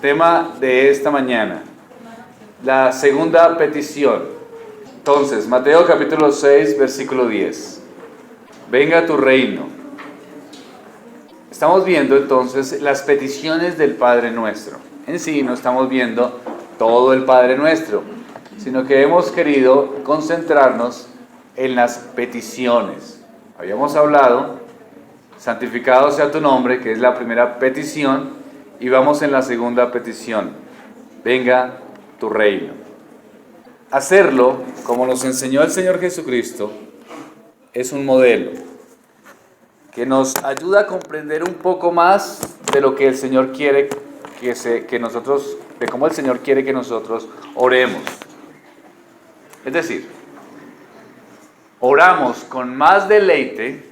Tema de esta mañana, la segunda petición. Entonces, Mateo capítulo 6, versículo 10. Venga tu reino. Estamos viendo entonces las peticiones del Padre Nuestro. En sí no estamos viendo todo el Padre Nuestro, sino que hemos querido concentrarnos en las peticiones. Habíamos hablado, santificado sea tu nombre, que es la primera petición, y vamos en la segunda petición, venga tu reino. Hacerlo, como nos enseñó el Señor Jesucristo, es un modelo que nos ayuda a comprender un poco más de lo que el Señor quiere que nosotros, de cómo el Señor quiere que nosotros oremos. Es decir, oramos con más deleite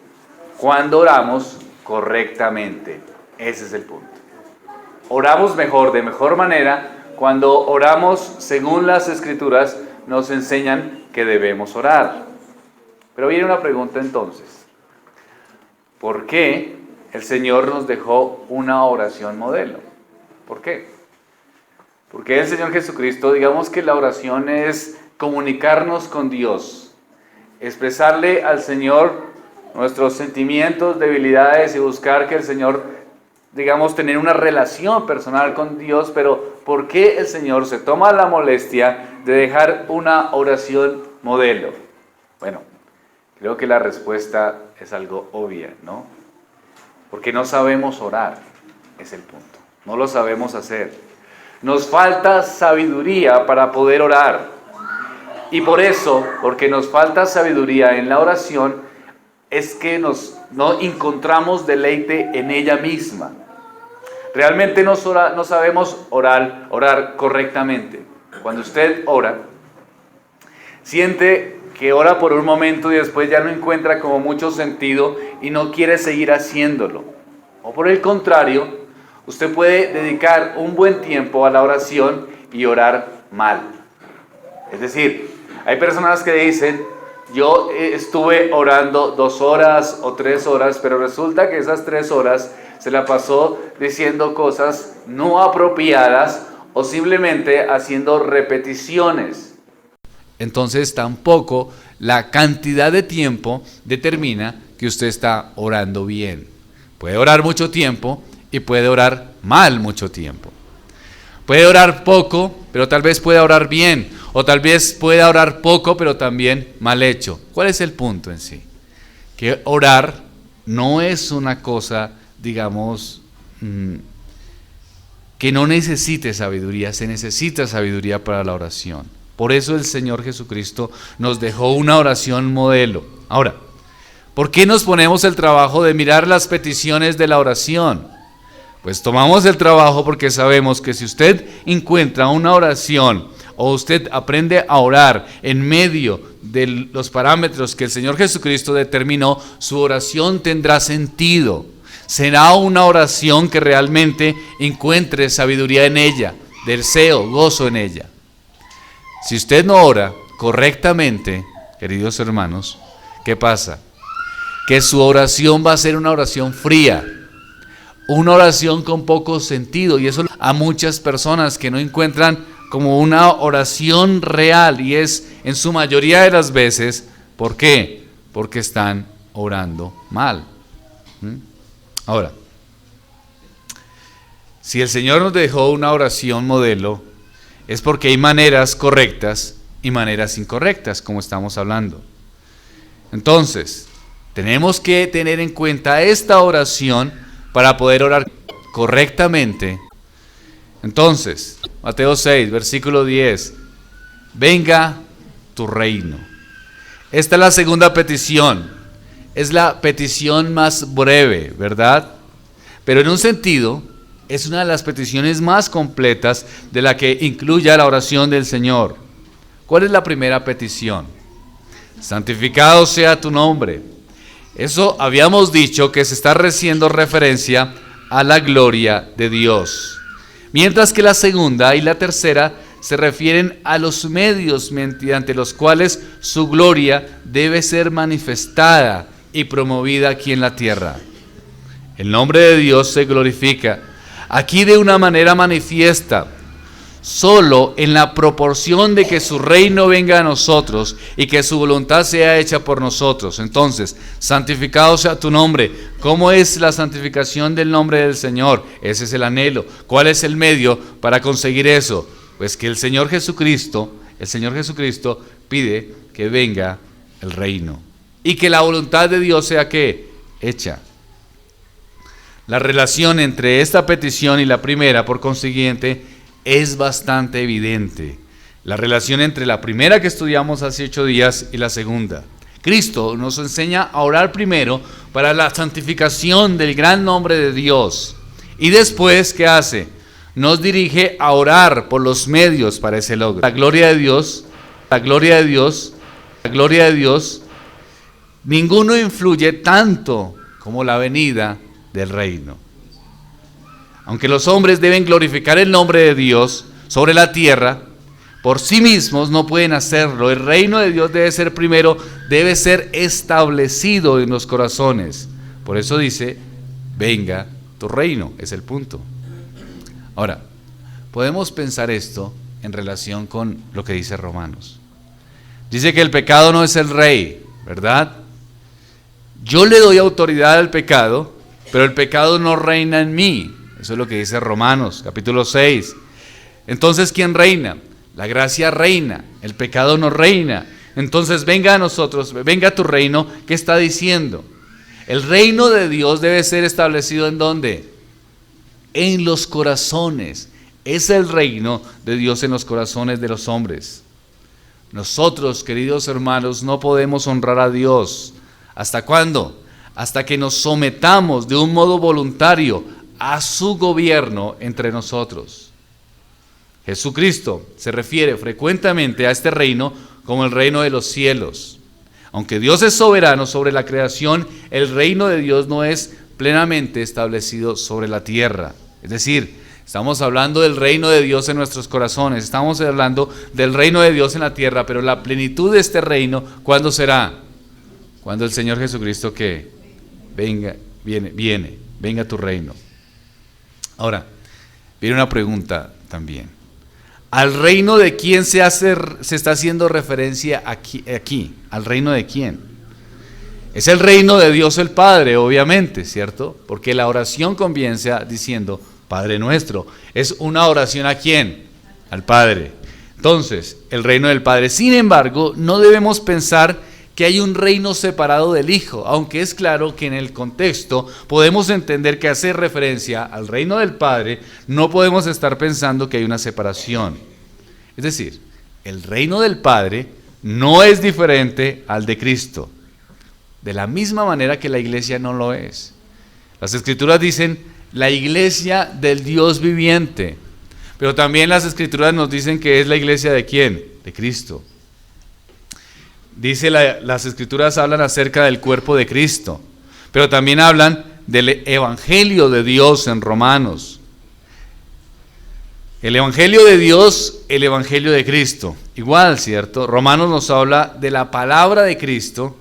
cuando oramos correctamente. Ese es el punto. Oramos mejor, de mejor manera, cuando oramos según las Escrituras nos enseñan que debemos orar. Pero viene una pregunta entonces. ¿Por qué el Señor nos dejó una oración modelo? ¿Por qué? Porque el Señor Jesucristo, digamos que la oración es comunicarnos con Dios, expresarle al Señor nuestros sentimientos, debilidades y buscar que el Señor, digamos, tener una relación personal con Dios. Pero ¿por qué el Señor se toma la molestia de dejar una oración modelo? Bueno, creo que la respuesta es algo obvia, ¿no? Porque no sabemos orar, es el punto. No lo sabemos hacer. Nos falta sabiduría para poder orar. Y por eso, porque nos falta sabiduría en la oración, es que no encontramos deleite en ella misma. Realmente no sabemos orar correctamente. Cuando usted ora, siente que ora por un momento y después ya no encuentra como mucho sentido y no quiere seguir haciéndolo. O por el contrario, usted puede dedicar un buen tiempo a la oración y orar mal. Es decir, hay personas que dicen, yo estuve orando 2 horas o 3 horas, pero resulta que esas 3 horas se la pasó diciendo cosas no apropiadas o simplemente haciendo repeticiones. Entonces tampoco la cantidad de tiempo determina que usted está orando bien. Puede orar mucho tiempo y puede orar mal mucho tiempo. Puede orar poco, pero tal vez pueda orar bien. O tal vez pueda orar poco, pero también mal hecho. ¿Cuál es el punto en sí? Que orar no es una cosa, digamos, que no necesite sabiduría. Se necesita sabiduría para la oración. Por eso el Señor Jesucristo nos dejó una oración modelo. Ahora, ¿por qué nos ponemos el trabajo de mirar las peticiones de la oración? Pues tomamos el trabajo porque sabemos que si usted encuentra una oración o usted aprende a orar en medio de los parámetros que el Señor Jesucristo determinó, su oración tendrá sentido. Será una oración que realmente encuentre sabiduría en ella, deseo, gozo en ella. Si usted no ora correctamente, queridos hermanos, ¿qué pasa? Que su oración va a ser una oración fría, una oración con poco sentido, y eso a muchas personas que no encuentran como una oración real, y es en su mayoría de las veces, ¿por qué? Porque están orando mal. Ahora, si el Señor nos dejó una oración modelo, es porque hay maneras correctas y maneras incorrectas, como estamos hablando. Entonces, tenemos que tener en cuenta esta oración para poder orar correctamente. Entonces, Mateo 6, versículo 10, venga tu reino. Esta es la segunda petición. Es la petición más breve, ¿verdad? Pero en un sentido, es una de las peticiones más completas de la que incluye la oración del Señor. ¿Cuál es la primera petición? Santificado sea tu nombre. Eso habíamos dicho que se está haciendo referencia a la gloria de Dios. Mientras que la segunda y la tercera se refieren a los medios mediante los cuales su gloria debe ser manifestada y promovida aquí en la tierra. El nombre de Dios se glorifica aquí de una manera manifiesta, solo en la proporción de que su reino venga a nosotros y que su voluntad sea hecha por nosotros. Entonces, santificado sea tu nombre. ¿Cómo es la santificación del nombre del Señor? Ese es el anhelo. ¿Cuál es el medio para conseguir eso? Pues que el Señor Jesucristo pide que venga el reino y que la voluntad de Dios sea ¿qué? Hecha. La relación entre esta petición y la primera, por consiguiente, es bastante evidente. La relación entre la primera que estudiamos hace 8 días y la segunda. Cristo nos enseña a orar primero para la santificación del gran nombre de Dios. Y después, ¿qué hace? Nos dirige a orar por los medios para ese logro. La gloria de Dios, ninguno influye tanto como la venida del reino. Aunque los hombres deben glorificar el nombre de Dios sobre la tierra, por sí mismos no pueden hacerlo. El reino de Dios debe ser primero, debe ser establecido en los corazones. Por eso dice, venga tu reino, es el punto. Ahora, podemos pensar esto en relación con lo que dice Romanos. Dice que el pecado no es el rey, ¿verdad? Yo le doy autoridad al pecado, pero el pecado no reina en mí. Eso es lo que dice Romanos, capítulo 6. Entonces, ¿quién reina? La gracia reina, el pecado no reina. Entonces, venga a nosotros, venga tu reino. ¿Qué está diciendo? El reino de Dios debe ser establecido ¿en dónde? En los corazones. Es el reino de Dios en los corazones de los hombres. Nosotros, queridos hermanos, no podemos honrar a Dios. ¿Hasta cuándo? Hasta que nos sometamos de un modo voluntario a su gobierno entre nosotros. Jesucristo se refiere frecuentemente a este reino como el reino de los cielos. Aunque Dios es soberano sobre la creación, el reino de Dios no es plenamente establecido sobre la tierra. Es decir, estamos hablando del reino de Dios en nuestros corazones, estamos hablando del reino de Dios en la tierra, pero la plenitud de este reino, ¿cuándo será? Cuando el Señor Jesucristo que venga tu reino. Ahora, viene una pregunta también. ¿Al reino de quién se está haciendo referencia aquí? ¿Al reino de quién? Es el reino de Dios el Padre, obviamente, ¿cierto? Porque la oración comienza diciendo, Padre nuestro. Es una oración ¿a quién? Al Padre. Entonces, el reino del Padre. Sin embargo, no debemos pensar que hay un reino separado del Hijo, aunque es claro que en el contexto podemos entender que hace referencia al reino del Padre, no podemos estar pensando que hay una separación. Es decir, el reino del Padre no es diferente al de Cristo, de la misma manera que la iglesia no lo es. Las Escrituras dicen, la iglesia del Dios viviente, pero también las Escrituras nos dicen que es la iglesia ¿de quién? De Cristo. Dice las Escrituras hablan acerca del cuerpo de Cristo, pero también hablan del Evangelio de Dios en Romanos. El Evangelio de Dios, el Evangelio de Cristo. Igual, ¿cierto? Romanos nos habla de la palabra de Cristo,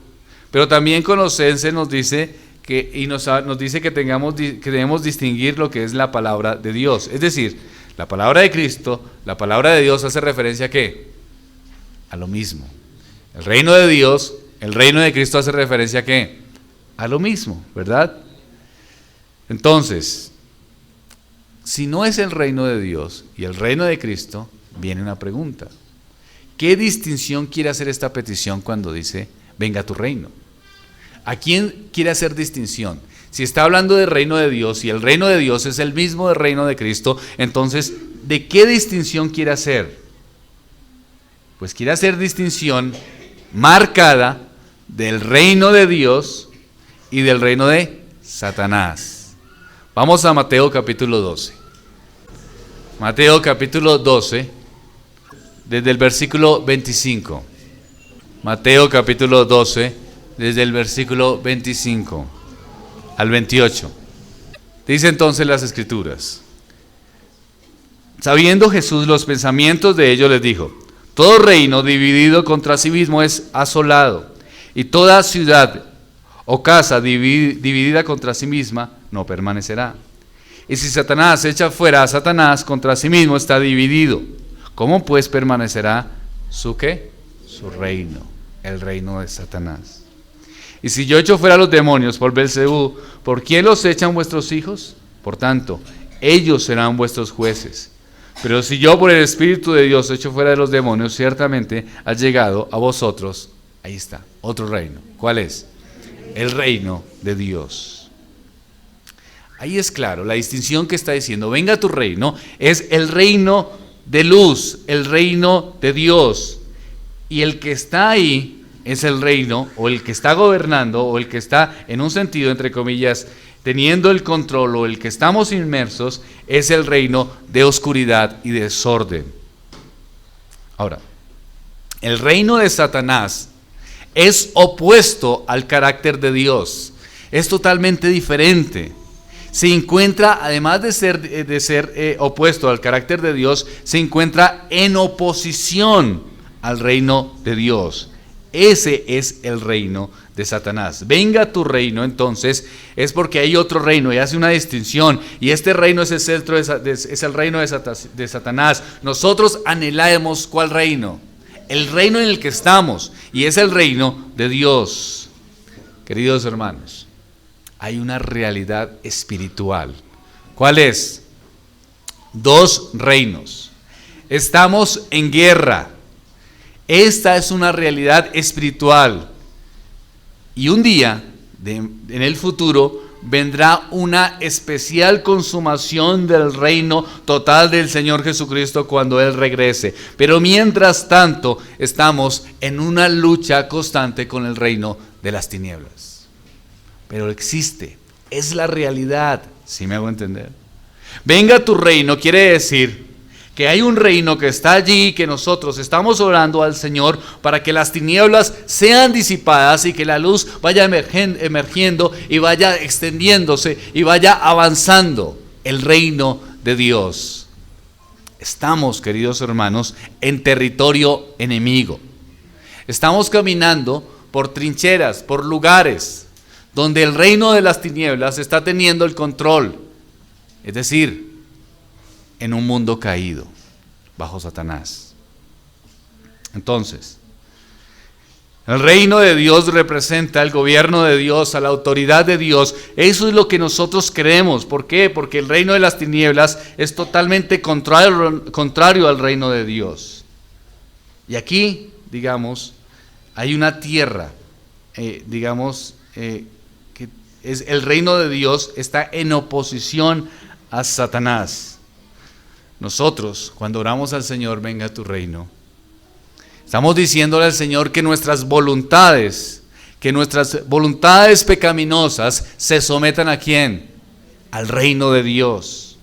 pero también Colosenses nos dice que debemos distinguir lo que es la palabra de Dios. Es decir, la palabra de Cristo, la palabra de Dios hace referencia ¿a qué? A lo mismo. El reino de Dios, el reino de Cristo hace referencia ¿a qué? A lo mismo, ¿verdad? Entonces, si no es el reino de Dios y el reino de Cristo, viene una pregunta. ¿Qué distinción quiere hacer esta petición cuando dice, venga tu reino? ¿A quién quiere hacer distinción? Si está hablando del reino de Dios y el reino de Dios es el mismo del reino de Cristo, entonces, ¿de qué distinción quiere hacer? Pues quiere hacer distinción marcada del reino de Dios y del reino de Satanás. Vamos a Mateo capítulo 12. Mateo capítulo 12, desde el versículo 25. Mateo capítulo 12, desde el versículo 25 al 28. Dice entonces las Escrituras. Sabiendo Jesús los pensamientos de ellos, les dijo: todo reino dividido contra sí mismo es asolado, y toda ciudad o casa dividida contra sí misma no permanecerá. Y si Satanás echa fuera a Satanás, contra sí mismo está dividido. ¿Cómo pues permanecerá su qué? Su reino, el reino de Satanás. Y si yo echo fuera a los demonios por Belzebú, ¿por quién los echan vuestros hijos? Por tanto, ellos serán vuestros jueces. Pero si yo por el Espíritu de Dios echo fuera de los demonios, ciertamente ha llegado a vosotros, ahí está, otro reino. ¿Cuál es? El reino de Dios. Ahí es claro, la distinción que está diciendo, venga tu reino, es el reino de luz, el reino de Dios. Y el que está ahí es el reino, o el que está gobernando, o el que está, en un sentido, entre comillas, teniendo el control, o el que estamos inmersos, es el reino de oscuridad y desorden. Ahora, el reino de Satanás es opuesto al carácter de Dios, es totalmente diferente. Se encuentra, además de ser opuesto al carácter de Dios, se encuentra en oposición al reino de Dios. Ese es el reino de Satanás. Venga tu reino, entonces, es porque hay otro reino, y hace una distinción, y este reino es el centro, es el reino de Satanás. Nosotros anhelamos ¿cuál reino? El reino en el que estamos, y es el reino de Dios. Queridos hermanos, hay una realidad espiritual. ¿Cuál es? Dos reinos. Estamos en guerra. Esta es una realidad espiritual. Y un día, en el futuro, vendrá una especial consumación del reino total del Señor Jesucristo cuando Él regrese. Pero mientras tanto, estamos en una lucha constante con el reino de las tinieblas. Pero existe, es la realidad, ¿sí me hago entender? Venga tu reino quiere decir que hay un reino que está allí, que nosotros estamos orando al Señor para que las tinieblas sean disipadas y que la luz vaya emergiendo y vaya extendiéndose y vaya avanzando el reino de Dios. Estamos, queridos hermanos, en territorio enemigo. Estamos caminando por trincheras, por lugares donde el reino de las tinieblas está teniendo el control, es decir, en un mundo caído bajo Satanás. Entonces, el reino de Dios representa el gobierno de Dios, a la autoridad de Dios. Eso es lo que nosotros creemos. ¿Por qué? Porque el reino de las tinieblas es totalmente contrario al reino de Dios. Y aquí, digamos, hay una tierra, que es el reino de Dios, está en oposición a Satanás. Nosotros, cuando oramos al Señor, venga tu reino, estamos diciéndole al Señor que nuestras voluntades pecaminosas se sometan ¿a quién? Al reino de Dios.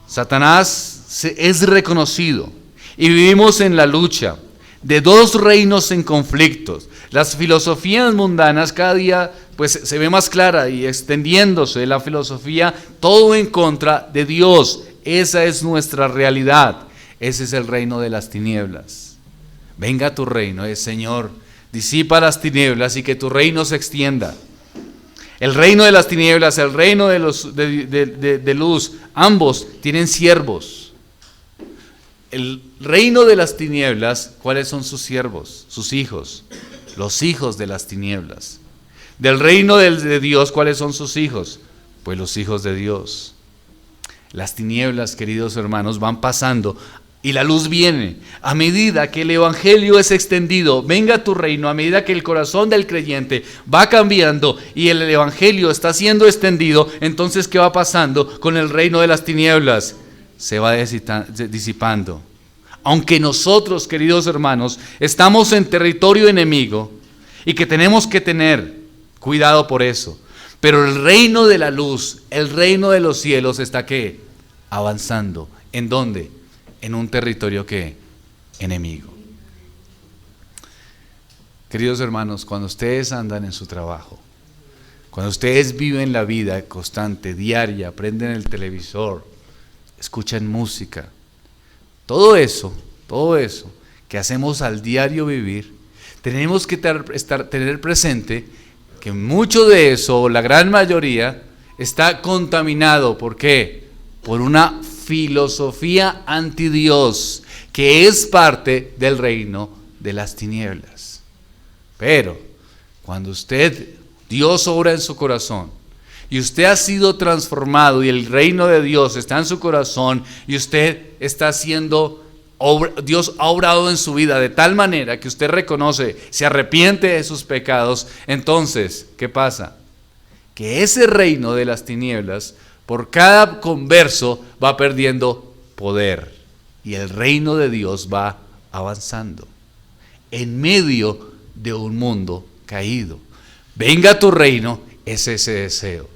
Satanás es reconocido y vivimos en la lucha de dos reinos en conflictos. Las filosofías mundanas cada día pues se ve más clara y extendiéndose la filosofía, todo en contra de Dios. Esa es nuestra realidad. Ese es el reino de las tinieblas. Venga tu reino, Señor, disipa las tinieblas y que tu reino se extienda. El reino de las tinieblas, el reino de luz, ambos tienen siervos. El reino de las tinieblas, ¿cuáles son sus siervos? Sus hijos, los hijos de las tinieblas. Del reino de Dios, ¿cuáles son sus hijos? Pues los hijos de Dios. Las tinieblas, queridos hermanos, van pasando y la luz viene. A medida que el evangelio es extendido, venga tu reino, a medida que el corazón del creyente va cambiando y el evangelio está siendo extendido, entonces ¿qué va pasando con el reino de las tinieblas? Se va disipando. Aunque nosotros, queridos hermanos, estamos en territorio enemigo y que tenemos que tener cuidado por eso, pero el reino de la luz, el reino de los cielos está ¿qué? Avanzando. ¿En dónde? En un territorio ¿qué? Enemigo. Queridos hermanos, cuando ustedes andan en su trabajo, cuando ustedes viven la vida constante, diaria, prenden el televisor, escuchan música, todo eso que hacemos al diario vivir, tenemos que tener presente que mucho de eso, la gran mayoría, está contaminado. ¿Por qué? Por una filosofía anti Dios, que es parte del reino de las tinieblas. Pero cuando Dios obra en su corazón, y usted ha sido transformado, y el reino de Dios está en su corazón, y usted está siendo, Dios ha obrado en su vida de tal manera que usted reconoce, se arrepiente de sus pecados, entonces, ¿qué pasa? Que ese reino de las tinieblas, por cada converso, va perdiendo poder, y el reino de Dios va avanzando en medio de un mundo caído. Venga tu reino, es ese deseo.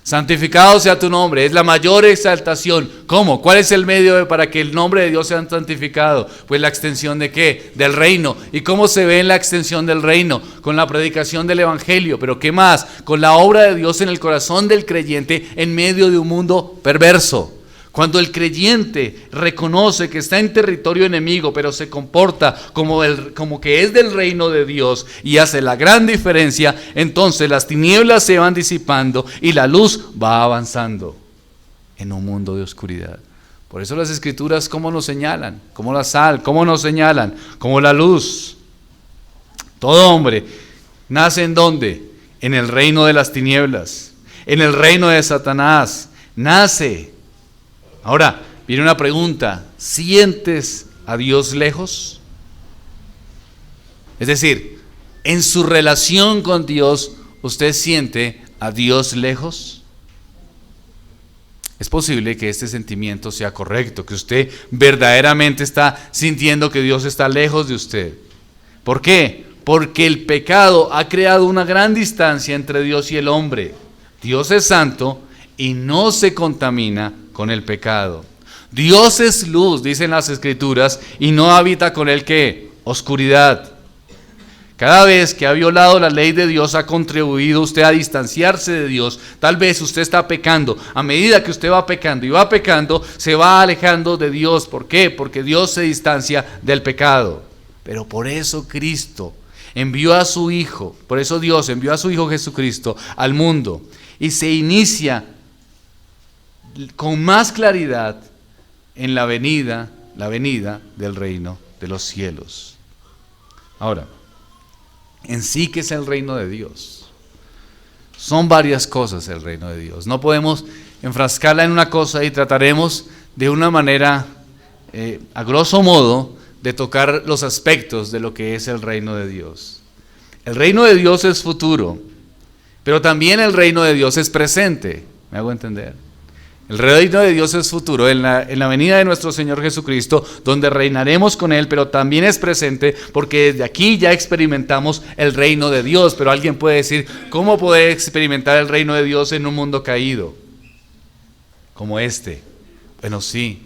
Santificado sea tu nombre, es la mayor exaltación. ¿Cómo? ¿Cuál es el medio para que el nombre de Dios sea santificado? Pues la extensión ¿de qué? Del reino. ¿Y cómo se ve en la extensión del reino? Con la predicación del evangelio. ¿Pero qué más? Con la obra de Dios en el corazón del creyente en medio de un mundo perverso. Cuando el creyente reconoce que está en territorio enemigo, pero se comporta como que es del reino de Dios y hace la gran diferencia, entonces las tinieblas se van disipando y la luz va avanzando en un mundo de oscuridad. Por eso las Escrituras, ¿cómo nos señalan? Como la sal, ¿cómo nos señalan? Como la luz. Todo hombre nace ¿en dónde? En el reino de las tinieblas, en el reino de Satanás. Nace. Ahora, viene una pregunta, ¿sientes a Dios lejos? Es decir, en su relación con Dios, ¿usted siente a Dios lejos? Es posible que este sentimiento sea correcto, que usted verdaderamente está sintiendo que Dios está lejos de usted. ¿Por qué? Porque el pecado ha creado una gran distancia entre Dios y el hombre. Dios es santo y no se contamina con el pecado. Dios es luz, dicen las Escrituras, y no habita con él ¿qué? Oscuridad. Cada vez que ha violado la ley de Dios, ha contribuido usted a distanciarse de Dios. Tal vez usted está pecando. A medida que usted va pecando y va pecando, se va alejando de Dios. ¿Por qué? Porque Dios se distancia del pecado. Pero por eso Cristo envió a su Hijo, por eso Dios envió a su Hijo Jesucristo al mundo, y se inicia con más claridad en la venida del reino de los cielos. Ahora, en sí, ¿qué es el reino de Dios? Son varias cosas el reino de Dios. No podemos enfrascarla en una cosa y trataremos de una manera, a grosso modo, de tocar los aspectos de lo que es el reino de Dios. El reino de Dios es futuro, pero también el reino de Dios es presente. ¿Me hago entender? El reino de Dios es futuro, en la venida de nuestro Señor Jesucristo, donde reinaremos con Él, pero también es presente porque desde aquí ya experimentamos el reino de Dios. Pero alguien puede decir, ¿cómo poder experimentar el reino de Dios en un mundo caído como este? Bueno, sí,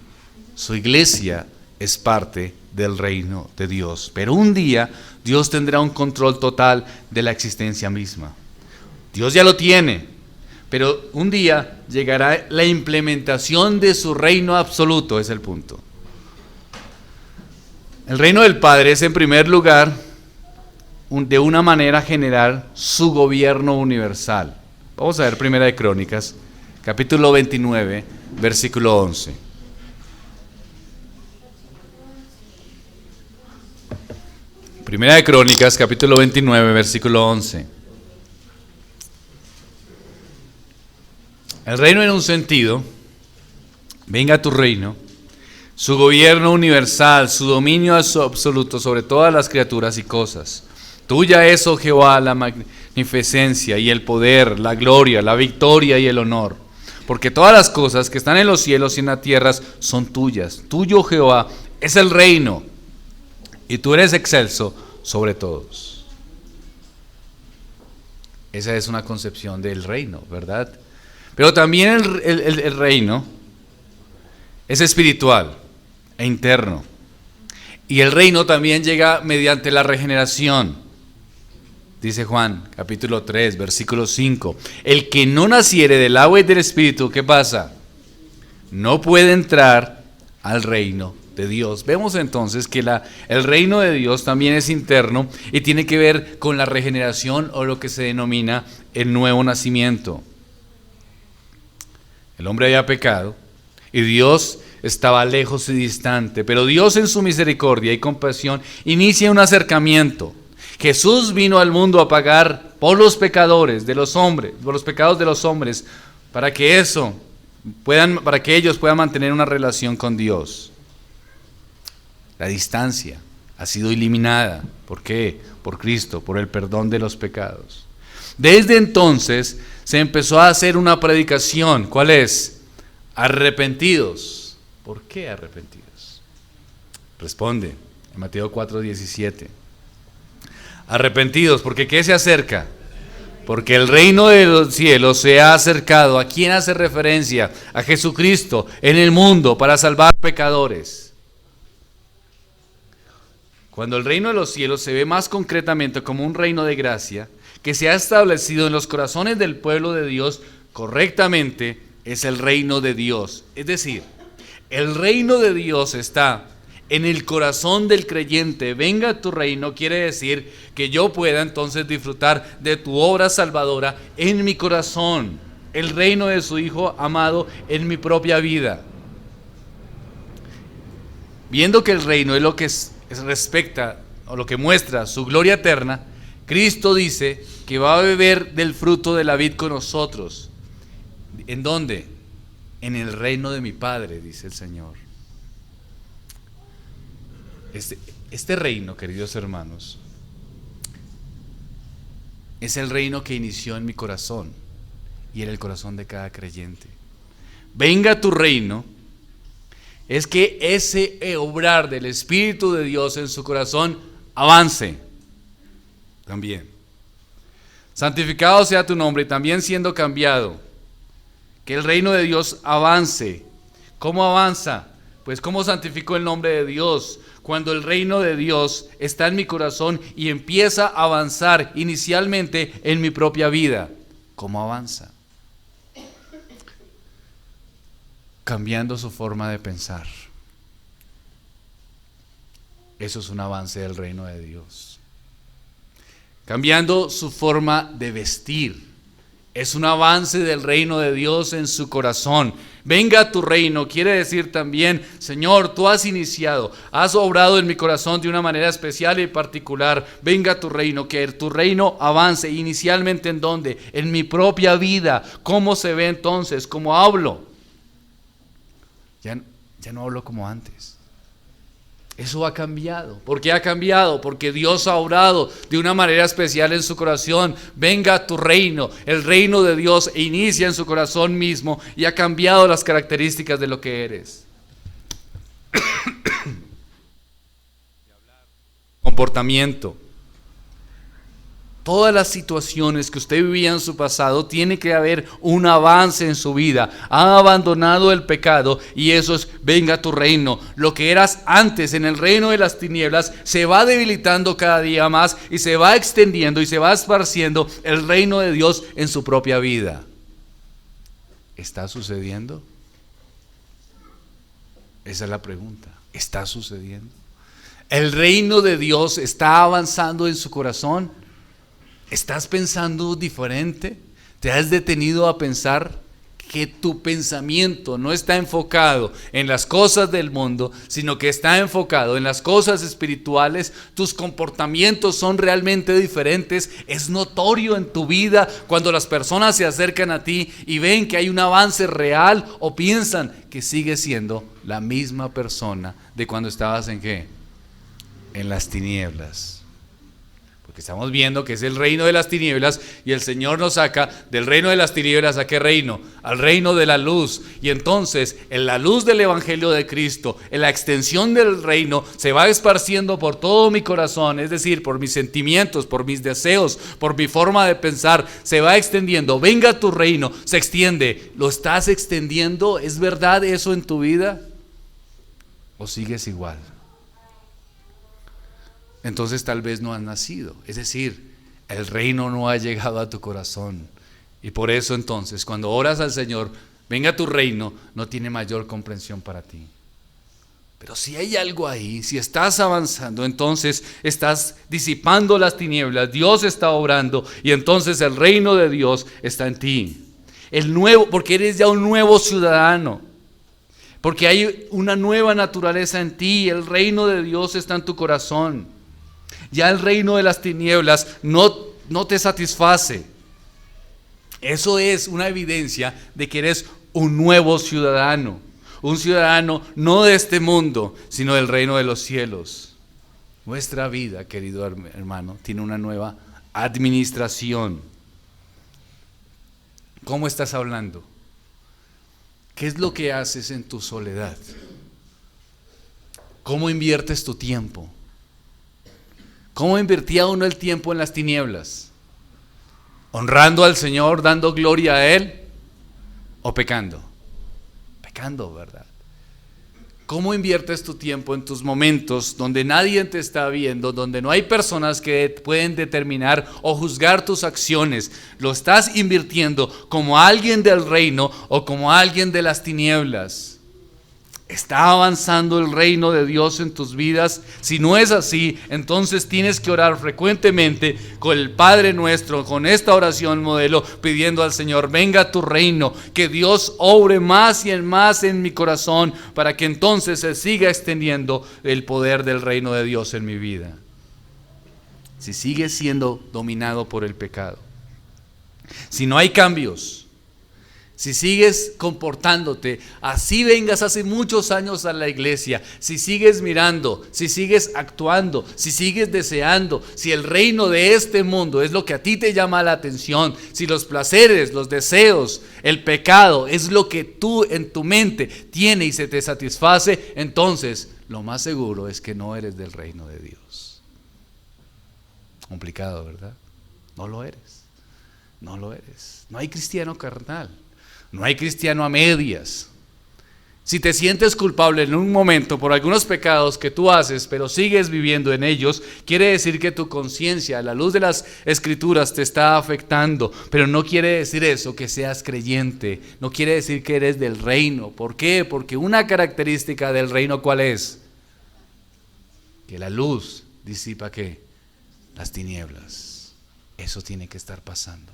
su iglesia es parte del reino de Dios, pero un día Dios tendrá un control total de la existencia misma. Dios ya lo tiene. Pero un día llegará la implementación de su reino absoluto, es el punto. El reino del Padre es en primer lugar, de una manera general, su gobierno universal. Vamos a ver Primera de Crónicas, capítulo 29, versículo 11. Primera de Crónicas, capítulo 29, versículo 11. El reino en un sentido, venga tu reino, su gobierno universal, su dominio absoluto sobre todas las criaturas y cosas. Tuya es, oh Jehová, la magnificencia y el poder, la gloria, la victoria y el honor. Porque todas las cosas que están en los cielos y en la tierra son tuyas. Tuyo, Jehová, es el reino y tú eres excelso sobre todos. Esa es una concepción del reino, ¿verdad? Pero también el reino es espiritual e interno. Y el reino también llega mediante la regeneración. Dice Juan, capítulo 3, versículo 5. El que no naciere del agua y del espíritu, ¿qué pasa? No puede entrar al reino de Dios. Vemos entonces que el reino de Dios también es interno y tiene que ver con la regeneración o lo que se denomina el nuevo nacimiento. El hombre había pecado y Dios estaba lejos y distante, pero Dios en su misericordia y compasión inicia un acercamiento. Jesús vino al mundo a pagar por los pecadores de los hombres, por los pecados de los hombres, para que ellos puedan mantener una relación con Dios. La distancia ha sido eliminada. ¿Por qué? Por Cristo, por el perdón de los pecados. Desde entonces se empezó a hacer una predicación. ¿Cuál es? Arrepentidos. ¿Por qué arrepentidos? Responde en Mateo 4:17. Arrepentidos, porque ¿qué se acerca? Porque el reino de los cielos se ha acercado. ¿A quién hace referencia? A Jesucristo en el mundo para salvar pecadores. Cuando el reino de los cielos se ve más concretamente como un reino de gracia que se ha establecido en los corazones del pueblo de Dios correctamente, es el reino de Dios. Es decir, el reino de Dios está en el corazón del creyente. Venga tu reino quiere decir que yo pueda entonces disfrutar de tu obra salvadora en mi corazón, el reino de su Hijo amado en mi propia vida. Viendo que el reino es lo que respecta o lo que muestra su gloria eterna, Cristo dice que va a beber del fruto de la vid con nosotros. ¿En dónde? En el reino de mi Padre, dice el Señor. Este reino, queridos hermanos, es el reino que inició en mi corazón y en el corazón de cada creyente. Venga tu reino, es que ese obrar del Espíritu de Dios en su corazón avance también. Santificado sea tu nombre, y también siendo cambiado, que el reino de Dios avance. ¿Cómo avanza? Pues ¿cómo santificó el nombre de Dios? Cuando el reino de Dios está en mi corazón y empieza a avanzar inicialmente en mi propia vida. ¿Cómo avanza? Cambiando su forma de pensar. Eso es un avance del reino de Dios. Cambiando su forma de vestir. Es un avance del reino de Dios en su corazón. Venga tu reino, quiere decir también, Señor, tú has iniciado, has obrado en mi corazón de una manera especial y particular. Venga tu reino, que tu reino avance inicialmente ¿en dónde? En mi propia vida. ¿Cómo se ve entonces? ¿Cómo hablo? Ya no hablo como antes. Eso ha cambiado. ¿Por qué ha cambiado? Porque Dios ha obrado de una manera especial en su corazón. Venga tu reino, el reino de Dios inicia en su corazón mismo y ha cambiado las características de lo que eres. Comportamiento. Todas las situaciones que usted vivía en su pasado, tiene que haber un avance en su vida. Ha abandonado el pecado y eso es, venga tu reino. Lo que eras antes en el reino de las tinieblas se va debilitando cada día más y se va extendiendo y se va esparciendo el reino de Dios en su propia vida. ¿Está sucediendo? Esa es la pregunta. ¿Está sucediendo? ¿El reino de Dios está avanzando en su corazón? ¿Estás pensando diferente? ¿Te has detenido a pensar que tu pensamiento no está enfocado en las cosas del mundo, sino que está enfocado en las cosas espirituales? ¿Tus comportamientos son realmente diferentes? ¿Es notorio en tu vida cuando las personas se acercan a ti y ven que hay un avance real, o piensan que sigues siendo la misma persona de cuando estabas en qué? En las tinieblas. Porque estamos viendo que es el reino de las tinieblas y el Señor nos saca del reino de las tinieblas. ¿A qué reino? Al reino de la luz. Y entonces en la luz del Evangelio de Cristo, en la extensión del reino, se va esparciendo por todo mi corazón, es decir, por mis sentimientos, por mis deseos, por mi forma de pensar, se va extendiendo. Venga tu reino, se extiende. ¿Lo estás extendiendo? ¿Es verdad eso en tu vida? ¿O sigues igual? Entonces tal vez no has nacido, es decir, el reino no ha llegado a tu corazón. Y por eso entonces cuando oras al Señor, venga tu reino, no tiene mayor comprensión para ti. Pero si hay algo ahí, si estás avanzando, entonces estás disipando las tinieblas, Dios está obrando y entonces el reino de Dios está en ti. El nuevo, porque eres ya un nuevo ciudadano. Porque hay una nueva naturaleza en ti. El reino de Dios está en tu corazón. Ya el reino de las tinieblas no te satisface. Eso es una evidencia de que eres un nuevo ciudadano. Un ciudadano no de este mundo, sino del reino de los cielos. Nuestra vida, querido hermano, tiene una nueva administración. ¿Cómo estás hablando? ¿Qué es lo que haces en tu soledad? ¿Cómo inviertes tu tiempo? ¿Cómo invertía uno el tiempo en las tinieblas? ¿Honrando al Señor, dando gloria a Él? ¿O pecando? Pecando, ¿verdad? ¿Cómo inviertes tu tiempo en tus momentos donde nadie te está viendo, donde no hay personas que pueden determinar o juzgar tus acciones? ¿Lo estás invirtiendo como alguien del reino o como alguien de las tinieblas? ¿Está avanzando el reino de Dios en tus vidas? Si no es así, entonces tienes que orar frecuentemente con el Padre Nuestro, con esta oración modelo, pidiendo al Señor: venga a tu reino, que Dios obre más y más en mi corazón, para que entonces se siga extendiendo el poder del reino de Dios en mi vida. Si sigues siendo dominado por el pecado, si no hay cambios, si sigues comportándote, así vengas hace muchos años a la iglesia, si sigues mirando, si sigues actuando, si sigues deseando, si el reino de este mundo es lo que a ti te llama la atención, si los placeres, los deseos, el pecado es lo que tú en tu mente tiene y se te satisface, entonces lo más seguro es que no eres del reino de Dios. Complicado, ¿verdad? No lo eres. No lo eres. No hay cristiano carnal. No hay cristiano a medias. Si te sientes culpable en un momento por algunos pecados que tú haces, pero sigues viviendo en ellos, quiere decir que tu conciencia, a la luz de las Escrituras, te está afectando. Pero no quiere decir eso que seas creyente. No quiere decir que eres del reino. ¿Por qué? Porque una característica del reino, ¿cuál es? Que la luz disipa, ¿qué? Las tinieblas. Eso tiene que estar pasando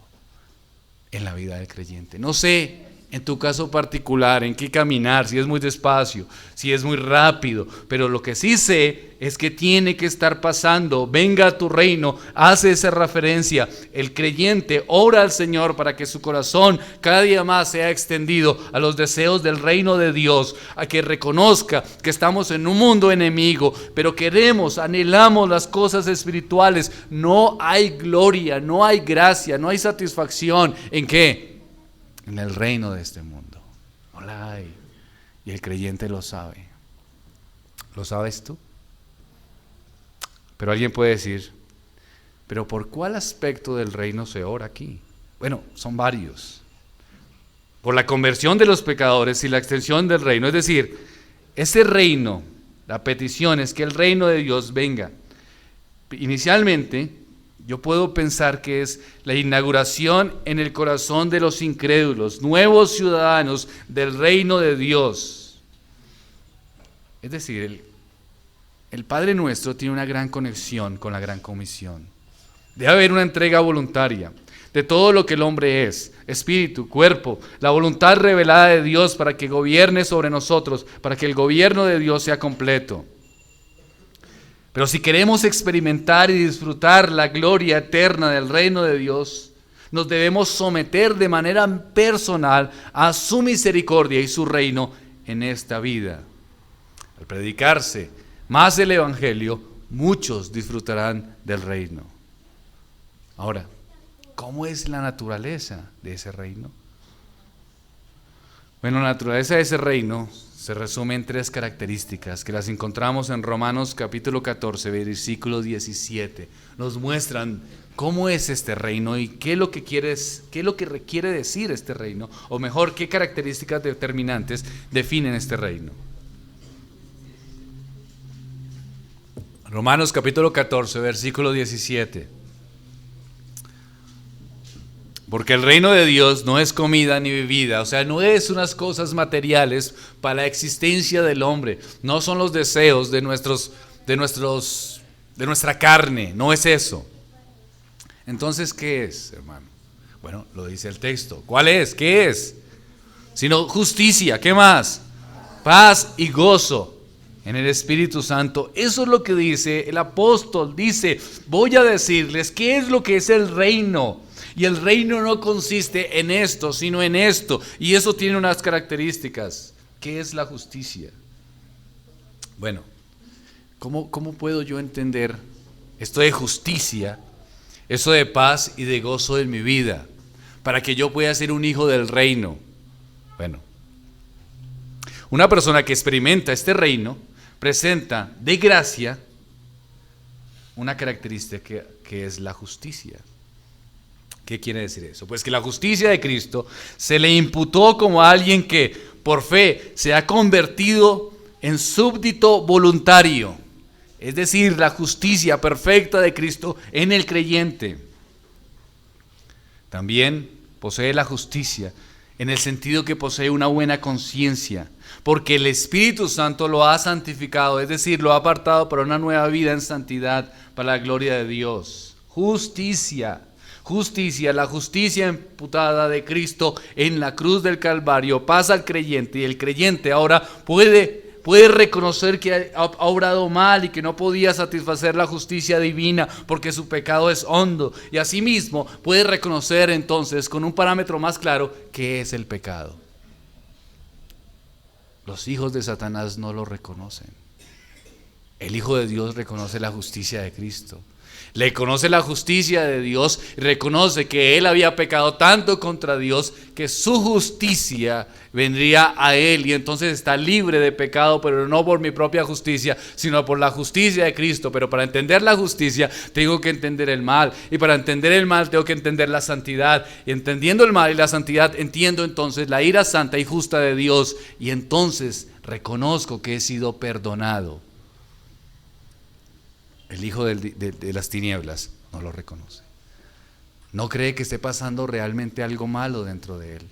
en la vida del creyente. No sé en tu caso particular en qué caminar, si es muy despacio, si es muy rápido, pero lo que sí sé es que tiene que estar pasando. Venga a tu reino, hace esa referencia. El creyente ora al Señor para que su corazón cada día más sea extendido a los deseos del reino de Dios, a que reconozca que estamos en un mundo enemigo, pero queremos, anhelamos las cosas espirituales. No hay gloria, no hay gracia, no hay satisfacción. ¿En qué? En el reino de este mundo. No la hay. Y el creyente lo sabe. ¿Lo sabes tú? Pero alguien puede decir: ¿pero por cuál aspecto del reino se ora aquí? Bueno, son varios. Por la conversión de los pecadores y la extensión del reino. Es decir, ese reino, la petición es que el reino de Dios venga. Inicialmente, yo puedo pensar que es la inauguración en el corazón de los incrédulos, nuevos ciudadanos del reino de Dios. Es decir, el Padre Nuestro tiene una gran conexión con la Gran Comisión. Debe haber una entrega voluntaria de todo lo que el hombre es: espíritu, cuerpo, la voluntad revelada de Dios para que gobierne sobre nosotros, para que el gobierno de Dios sea completo. Pero si queremos experimentar y disfrutar la gloria eterna del reino de Dios, nos debemos someter de manera personal a su misericordia y su reino en esta vida. Al predicarse más el Evangelio, muchos disfrutarán del reino. Ahora, ¿cómo es la naturaleza de ese reino? Bueno, la naturaleza de ese reino se resume en 3 características que las encontramos en Romanos capítulo 14, versículo 17. Nos muestran cómo es este reino y qué es lo que quiere decir este reino, o mejor, qué características determinantes definen este reino. Romanos capítulo 14, versículo 17. Porque el reino de Dios no es comida ni bebida, o sea, no es unas cosas materiales para la existencia del hombre, no son los deseos de nuestra carne, no es eso. Entonces, ¿qué es, hermano? Bueno, lo dice el texto. ¿Cuál es? ¿Qué es? Sino justicia. ¿Qué más? Paz y gozo en el Espíritu Santo. Eso es lo que dice el apóstol. Dice, voy a decirles qué es lo que es el reino. Y el reino no consiste en esto, sino en esto. Y eso tiene unas características. ¿Qué es la justicia? Bueno, ¿cómo puedo yo entender esto de justicia, eso de paz y de gozo en mi vida, para que yo pueda ser un hijo del reino? Bueno, una persona que experimenta este reino presenta de gracia una característica que es la justicia. ¿Qué quiere decir eso? Pues que la justicia de Cristo se le imputó como a alguien que por fe se ha convertido en súbdito voluntario. Es decir, la justicia perfecta de Cristo en el creyente. También posee la justicia en el sentido que posee una buena conciencia, porque el Espíritu Santo lo ha santificado, es decir, lo ha apartado para una nueva vida en santidad, para la gloria de Dios. Justicia. Justicia, la justicia imputada de Cristo en la cruz del Calvario pasa al creyente, y el creyente ahora puede reconocer que ha obrado mal y que no podía satisfacer la justicia divina porque su pecado es hondo, y asimismo puede reconocer entonces con un parámetro más claro qué es el pecado. Los hijos de Satanás no lo reconocen. El Hijo de Dios reconoce la justicia de Cristo. Le conoce la justicia de Dios y reconoce que él había pecado tanto contra Dios que su justicia vendría a él, y entonces está libre de pecado, pero no por mi propia justicia, sino por la justicia de Cristo. Pero para entender la justicia tengo que entender el mal, y para entender el mal tengo que entender la santidad, y entendiendo el mal y la santidad entiendo entonces la ira santa y justa de Dios, y entonces reconozco que he sido perdonado. El hijo de las tinieblas no lo reconoce. No cree que esté pasando realmente algo malo dentro de él.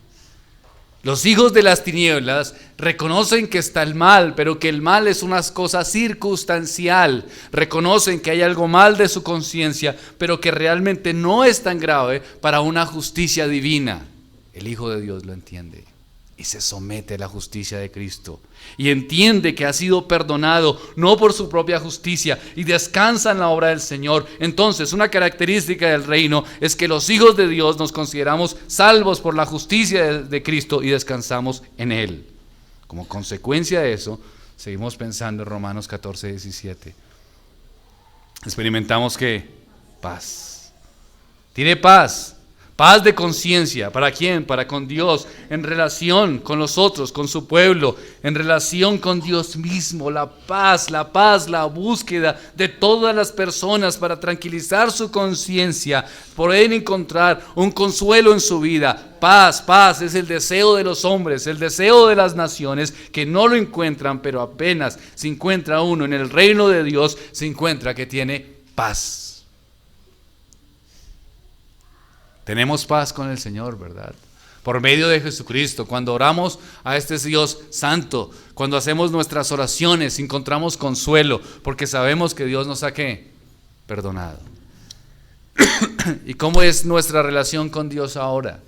Los hijos de las tinieblas reconocen que está el mal, pero que el mal es una cosa circunstancial. Reconocen que hay algo mal de su conciencia, pero que realmente no es tan grave para una justicia divina. El Hijo de Dios lo entiende y se somete a la justicia de Cristo, y entiende que ha sido perdonado no por su propia justicia, y descansa en la obra del Señor. Entonces, una característica del reino es que los hijos de Dios nos consideramos salvos por la justicia de Cristo y descansamos en Él. Como consecuencia de eso, seguimos pensando en Romanos 14:17. Experimentamos que paz. Tiene paz. Paz de conciencia. ¿Para quién? Para con Dios, en relación con los otros, con su pueblo, en relación con Dios mismo. La paz, la búsqueda de todas las personas para tranquilizar su conciencia, poder encontrar un consuelo en su vida. Paz es el deseo de los hombres, el deseo de las naciones que no lo encuentran, pero apenas se encuentra uno en el reino de Dios, se encuentra que tiene paz. Tenemos paz con el Señor, ¿verdad? Por medio de Jesucristo. Cuando oramos a este Dios santo, cuando hacemos nuestras oraciones, encontramos consuelo, porque sabemos que Dios nos ha ¿qué? Perdonado. ¿Y cómo es nuestra relación con Dios ahora?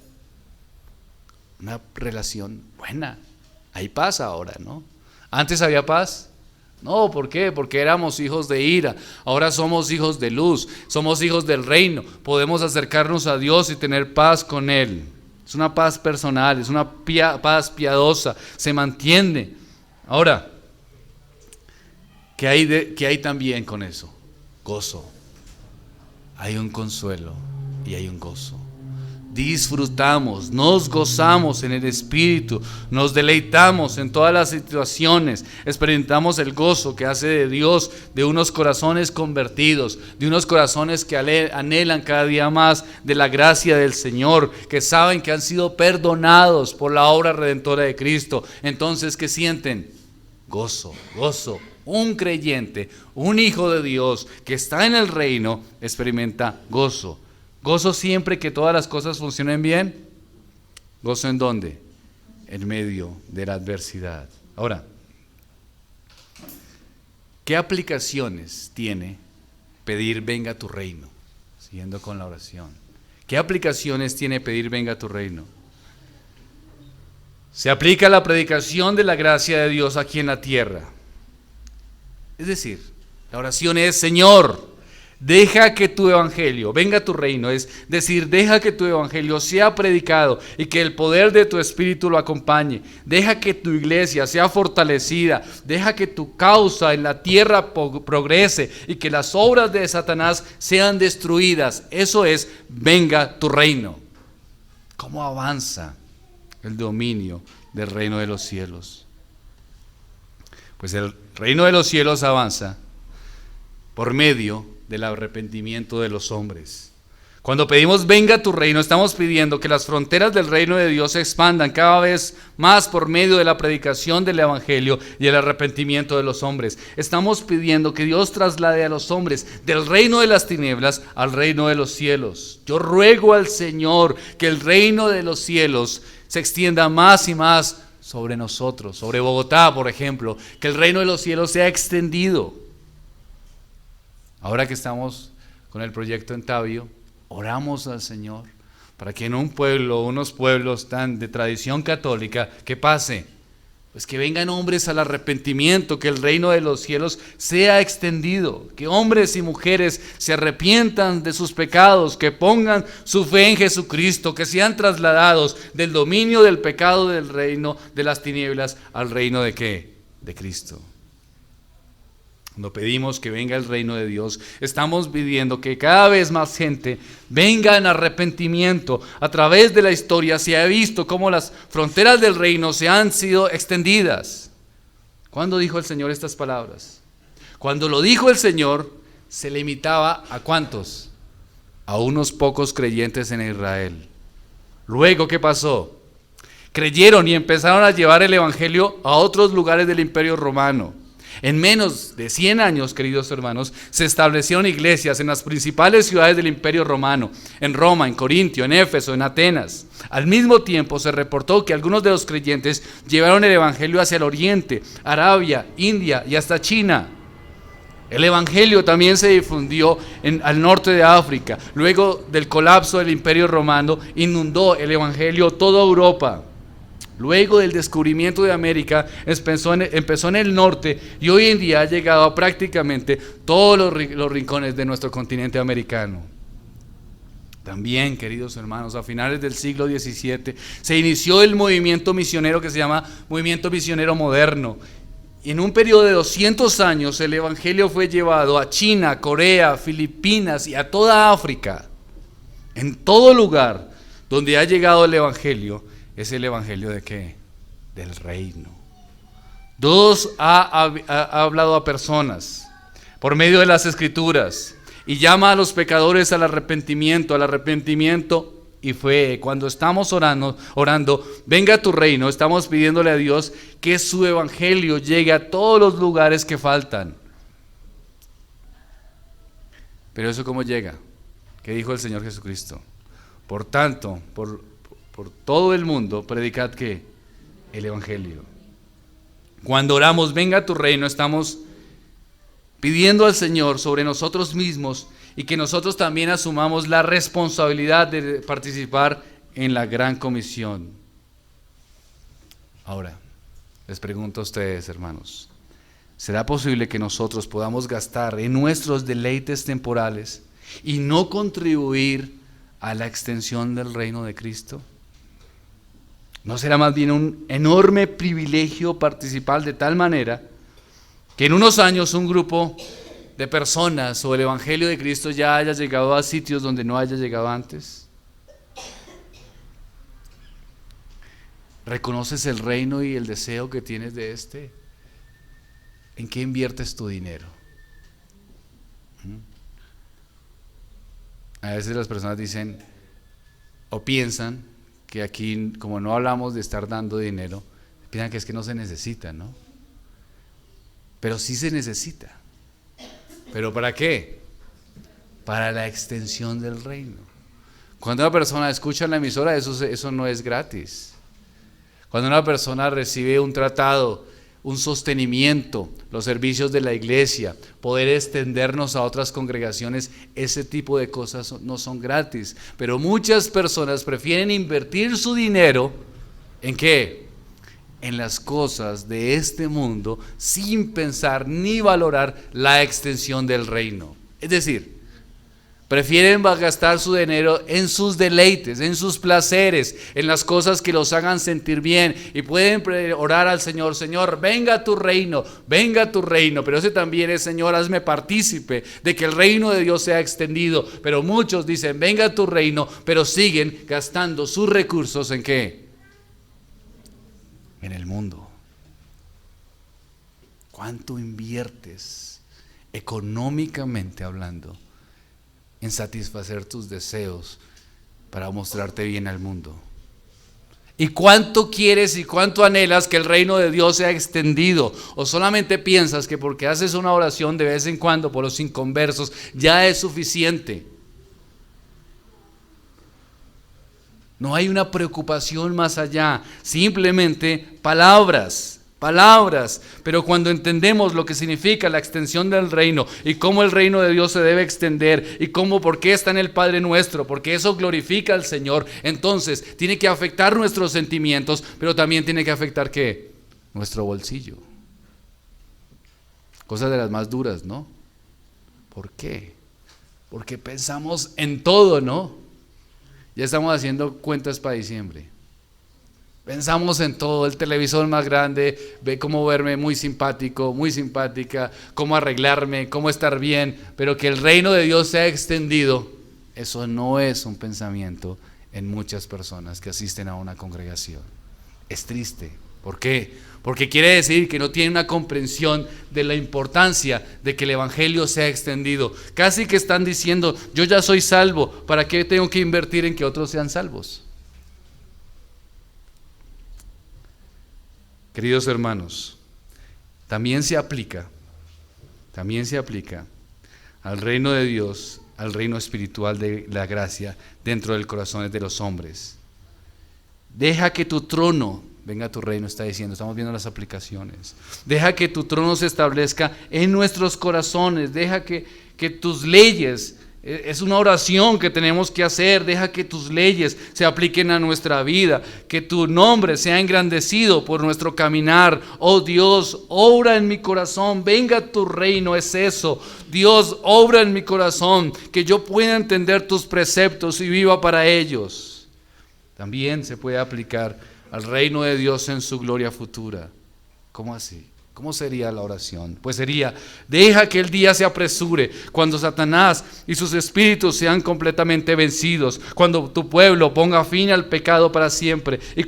Una relación buena. Hay paz ahora, ¿no? ¿Antes había paz? No, ¿por qué? Porque éramos hijos de ira. Ahora somos hijos de luz, somos hijos del reino. Podemos acercarnos a Dios y tener paz con Él. Es una paz personal, es una paz piadosa, se mantiene. Ahora, ¿qué hay también con eso? Gozo. Hay un consuelo y hay un gozo. Disfrutamos, nos gozamos en el Espíritu, nos deleitamos en todas las situaciones, experimentamos el gozo que hace de Dios, de unos corazones convertidos, de unos corazones que anhelan cada día más de la gracia del Señor, que saben que han sido perdonados por la obra redentora de Cristo. Entonces, ¿qué sienten? Gozo. Un creyente, un hijo de Dios que está en el reino, experimenta gozo. Gozo siempre que todas las cosas funcionen bien. ¿Gozo en dónde? En medio de la adversidad. Ahora, ¿qué aplicaciones tiene pedir venga tu reino? Siguiendo con la oración. ¿Qué aplicaciones tiene pedir venga a tu reino? Se aplica la predicación de la gracia de Dios aquí en la tierra. Es decir, la oración es: Señor, deja que tu evangelio, venga a tu reino, es decir, deja que tu evangelio sea predicado y que el poder de tu espíritu lo acompañe. Deja que tu iglesia sea fortalecida, deja que tu causa en la tierra progrese y que las obras de Satanás sean destruidas. Eso es, venga tu reino. ¿Cómo avanza el dominio del reino de los cielos? Pues el reino de los cielos avanza por medio del arrepentimiento de los hombres. Cuando pedimos venga tu reino, estamos pidiendo que las fronteras del reino de Dios se expandan cada vez más por medio de la predicación del evangelio y el arrepentimiento de los hombres. Estamos pidiendo que Dios traslade a los hombres del reino de las tinieblas al reino de los cielos. Yo ruego al Señor que el reino de los cielos se extienda más y más sobre nosotros, sobre Bogotá, por ejemplo, que el reino de los cielos sea extendido. Ahora que estamos con el proyecto en Tabio, oramos al Señor para que en un pueblo, unos pueblos tan de tradición católica, ¿qué pase? Pues que vengan hombres al arrepentimiento, que el reino de los cielos sea extendido, que hombres y mujeres se arrepientan de sus pecados, que pongan su fe en Jesucristo, que sean trasladados del dominio del pecado del reino de las tinieblas al reino de ¿qué? De Cristo. Cuando pedimos que venga el reino de Dios, estamos pidiendo que cada vez más gente venga en arrepentimiento. A través de la historia se ha visto cómo las fronteras del reino se han sido extendidas. ¿Cuándo dijo el Señor estas palabras? Cuando lo dijo el Señor, se limitaba ¿a cuántos? A unos pocos creyentes en Israel. Luego, ¿qué pasó? Creyeron y empezaron a llevar el evangelio a otros lugares del Imperio Romano. En menos de 100 años, queridos hermanos, se establecieron iglesias en las principales ciudades del Imperio Romano, en Roma, en Corintio, en Éfeso, en Atenas. Al mismo tiempo se reportó que algunos de los creyentes llevaron el evangelio hacia el oriente, Arabia, India y hasta China. El evangelio también se difundió al norte de África. Luego del colapso del Imperio Romano, inundó el evangelio toda Europa. Luego del descubrimiento de América, empezó en el norte y hoy en día ha llegado a prácticamente todos los rincones de nuestro continente americano. También, queridos hermanos, a finales del siglo XVII se inició el movimiento misionero que se llama Movimiento Misionero Moderno. Y en un periodo de 200 años el evangelio fue llevado a China, Corea, Filipinas y a toda África. En todo lugar donde ha llegado el evangelio, es el evangelio de ¿qué? Del reino. Dios ha hablado a personas por medio de las escrituras y llama a los pecadores al arrepentimiento y fe. Cuando estamos orando, venga a tu reino, estamos pidiéndole a Dios que su evangelio llegue a todos los lugares que faltan. Pero eso ¿cómo llega? ¿Qué dijo el Señor Jesucristo? Por tanto, por todo el mundo, predicad ¿qué? El evangelio. Cuando oramos, venga a tu reino, estamos pidiendo al Señor sobre nosotros mismos y que nosotros también asumamos la responsabilidad de participar en la gran comisión. Ahora, les pregunto a ustedes, hermanos, ¿será posible que nosotros podamos gastar en nuestros deleites temporales y no contribuir a la extensión del reino de Cristo? ¿No será más bien un enorme privilegio participar de tal manera que en unos años un grupo de personas o el evangelio de Cristo ya haya llegado a sitios donde no haya llegado antes? ¿Reconoces el reino y el deseo que tienes de este? ¿En qué inviertes tu dinero? A veces las personas dicen o piensan que aquí, como no hablamos de estar dando dinero, piensan que es que no se necesita, ¿no? Pero sí se necesita. ¿Pero para qué? Para la extensión del reino. Cuando una persona escucha la emisora, eso no es gratis. Cuando una persona recibe un tratado, un sostenimiento, los servicios de la iglesia, poder extendernos a otras congregaciones, ese tipo de cosas no son gratis. Pero muchas personas prefieren invertir su dinero ¿en qué? En las cosas de este mundo sin pensar ni valorar la extensión del reino. Es decir, prefieren gastar su dinero en sus deleites, en sus placeres, en las cosas que los hagan sentir bien. Y pueden orar al Señor: Señor, venga tu reino, pero ese también es: Señor, hazme partícipe de que el reino de Dios sea extendido. Pero muchos dicen: venga tu reino, pero siguen gastando sus recursos ¿en qué? En el mundo. ¿Cuánto inviertes económicamente hablando en satisfacer tus deseos para mostrarte bien al mundo? ¿Y cuánto quieres y cuánto anhelas que el reino de Dios sea extendido? ¿O solamente piensas que porque haces una oración de vez en cuando por los inconversos ya es suficiente? No hay una preocupación más allá, simplemente palabras, pero cuando entendemos lo que significa la extensión del reino y cómo el reino de Dios se debe extender y por qué está en el Padre Nuestro, porque eso glorifica al Señor, entonces tiene que afectar nuestros sentimientos, pero también tiene que afectar ¿qué? Nuestro bolsillo. Cosas de las más duras, ¿no? ¿Por qué? Porque pensamos en todo, ¿no? Ya estamos haciendo cuentas para diciembre. Pensamos en todo: el televisor más grande, ve cómo verme muy simpático, muy simpática, cómo arreglarme, cómo estar bien, pero que el reino de Dios sea extendido, eso no es un pensamiento en muchas personas que asisten a una congregación. Es triste. ¿Por qué? Porque quiere decir que no tienen una comprensión de la importancia de que el evangelio sea extendido. Casi que están diciendo: yo ya soy salvo, ¿para qué tengo que invertir en que otros sean salvos? Queridos hermanos, también se aplica al reino de Dios, al reino espiritual de la gracia dentro del corazón de los hombres. Deja que tu trono, venga tu reino, está diciendo, estamos viendo las aplicaciones. Deja que tu trono se establezca en nuestros corazones, deja que tus leyes, es una oración que tenemos que hacer, deja que tus leyes se apliquen a nuestra vida, que tu nombre sea engrandecido por nuestro caminar. Oh Dios, obra en mi corazón, venga tu reino, es eso. Dios, obra en mi corazón, que yo pueda entender tus preceptos y viva para ellos. También se puede aplicar al reino de Dios en su gloria futura. ¿Cómo así? ¿Cómo sería la oración? Pues sería: deja que el día se apresure, cuando Satanás y sus espíritus sean completamente vencidos, cuando tu pueblo ponga fin al pecado para siempre, y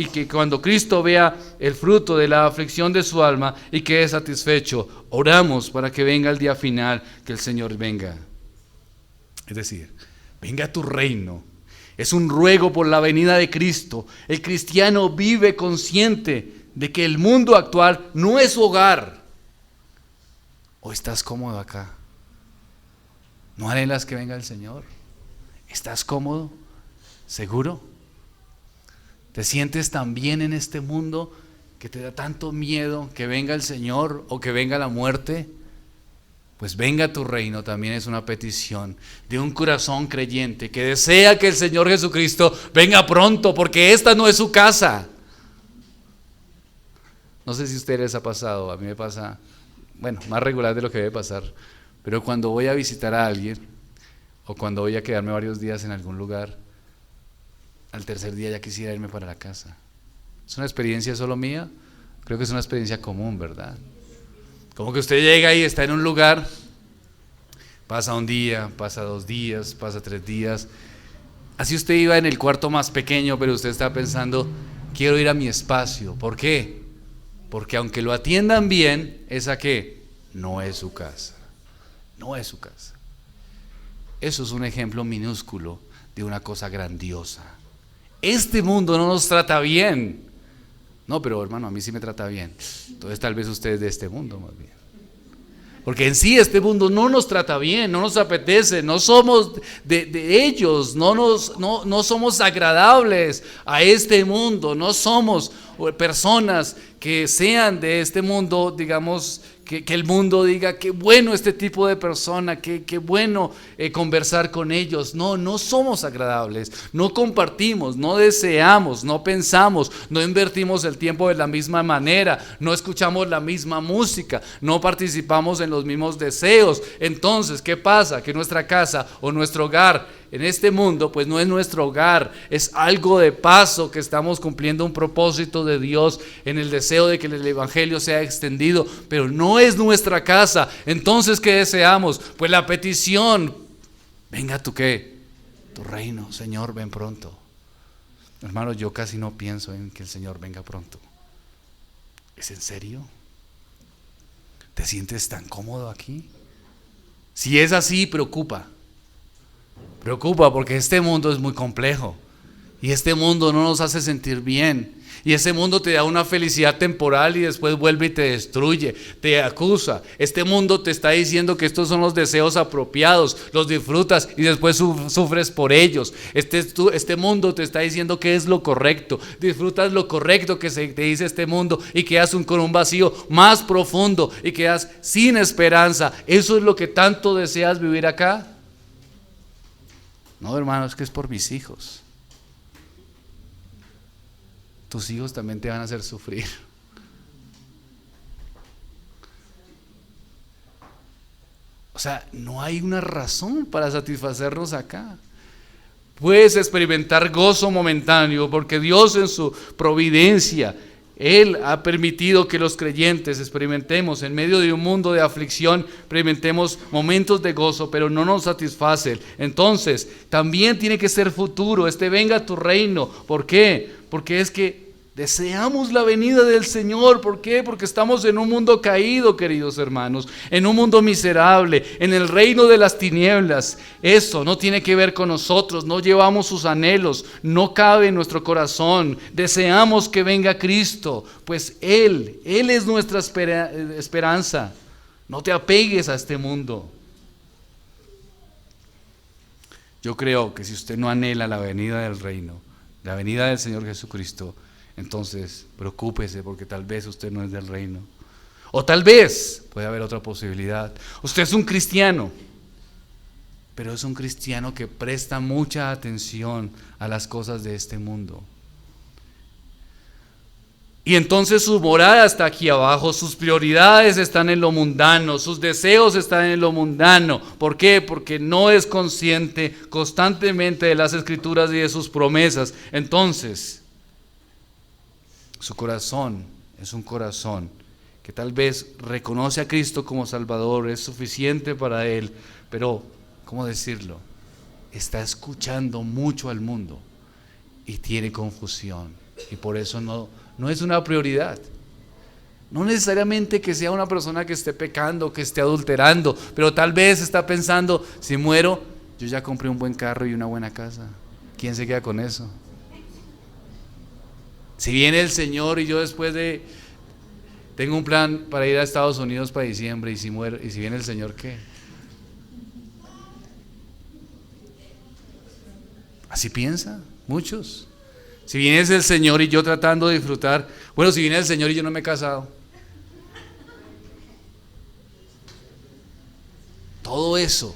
que cuando Cristo vea el fruto de la aflicción de su alma y quede satisfecho. Oramos para que venga el día final, que el Señor venga. Es decir, venga tu reino. Es un ruego por la venida de Cristo. El cristiano vive consciente de que el mundo actual no es su hogar. ¿O estás cómodo acá? ¿No anhelas que venga el Señor? ¿Estás cómodo? ¿Seguro? ¿Te sientes tan bien en este mundo que te da tanto miedo que venga el Señor o que venga la muerte? Pues venga tu reino también es una petición de un corazón creyente que desea que el Señor Jesucristo venga pronto, porque esta no es su casa. No sé si a ustedes les ha pasado, a mí me pasa, más regular de lo que debe pasar, pero cuando voy a visitar a alguien o cuando voy a quedarme varios días en algún lugar, al tercer día ya quisiera irme para la casa. ¿Es una experiencia solo mía? Creo que es una experiencia común, ¿verdad? Como que usted llega y está en un lugar, pasa un día, pasa 2 días, pasa 3 días. Así usted iba en el cuarto más pequeño, pero usted está pensando: quiero ir a mi espacio. ¿Por qué? Porque aunque lo atiendan bien, ¿esa qué? No es su casa. No es su casa. Eso es un ejemplo minúsculo de una cosa grandiosa. Este mundo no nos trata bien. No, pero hermano, a mí sí me trata bien. Entonces tal vez usted es de este mundo más bien. Porque en sí este mundo no nos trata bien, no nos apetece, no somos de ellos, no somos agradables a este mundo, no somos personas que sean de este mundo, digamos, que el mundo diga qué bueno este tipo de persona, qué bueno conversar con ellos. No somos agradables, no compartimos, no deseamos, no pensamos, no invertimos el tiempo de la misma manera, no escuchamos la misma música, no participamos en los mismos deseos. Entonces, ¿qué pasa? Que nuestra casa o nuestro hogar en este mundo pues no es nuestro hogar, es algo de paso, que estamos cumpliendo un propósito de Dios en el deseo de que el evangelio sea extendido, pero no es nuestra casa. Entonces, ¿qué deseamos? Pues la petición: venga tu qué, tu reino, Señor, ven pronto. Hermano, yo casi no pienso en que el Señor venga pronto. ¿Es en serio? ¿Te sientes tan cómodo aquí? Si es así, preocupa porque este mundo es muy complejo y este mundo no nos hace sentir bien, y este mundo te da una felicidad temporal y después vuelve y te destruye, te acusa. Este mundo te está diciendo que estos son los deseos apropiados, los disfrutas y después sufres por ellos. Este mundo te está diciendo que es lo correcto, disfrutas lo correcto que te dice este mundo y quedas con un vacío más profundo y quedas sin esperanza. ¿Eso es lo que tanto deseas vivir acá? No, hermano, es que es por mis hijos. Tus hijos también te van a hacer sufrir. O sea, no hay una razón para satisfacernos acá. Puedes experimentar gozo momentáneo porque Dios en su providencia, Él ha permitido que los creyentes experimentemos en medio de un mundo de aflicción, experimentemos momentos de gozo, pero no nos satisfacen. Entonces, también tiene que ser futuro, venga tu reino. ¿Por qué? Porque es que deseamos la venida del Señor. ¿Por qué? Porque estamos en un mundo caído, queridos hermanos, en un mundo miserable, en el reino de las tinieblas. Eso no tiene que ver con nosotros, no llevamos sus anhelos, no cabe en nuestro corazón. Deseamos que venga Cristo, pues Él es nuestra esperanza. No te apegues a este mundo. Yo creo que si usted no anhela la venida del reino, la venida del Señor Jesucristo, entonces preocúpese, porque tal vez usted no es del reino. O tal vez puede haber otra posibilidad. Usted es un cristiano, pero es un cristiano que presta mucha atención a las cosas de este mundo. Y entonces su morada está aquí abajo, sus prioridades están en lo mundano, sus deseos están en lo mundano. ¿Por qué? Porque no es consciente constantemente de las Escrituras y de sus promesas. Entonces, su corazón es un corazón que tal vez reconoce a Cristo como Salvador, es suficiente para él, pero, ¿cómo decirlo? Está escuchando mucho al mundo y tiene confusión, y por eso no es una prioridad. No necesariamente que sea una persona que esté pecando, que esté adulterando, pero tal vez está pensando: si muero, yo ya compré un buen carro y una buena casa. ¿Quién se queda con eso? Si viene el Señor y yo tengo un plan para ir a Estados Unidos para diciembre, y si muero, y si viene el Señor, ¿qué? Así piensa muchos. Si viene el Señor y yo tratando de disfrutar, bueno, si viene el Señor y yo no me he casado. Todo eso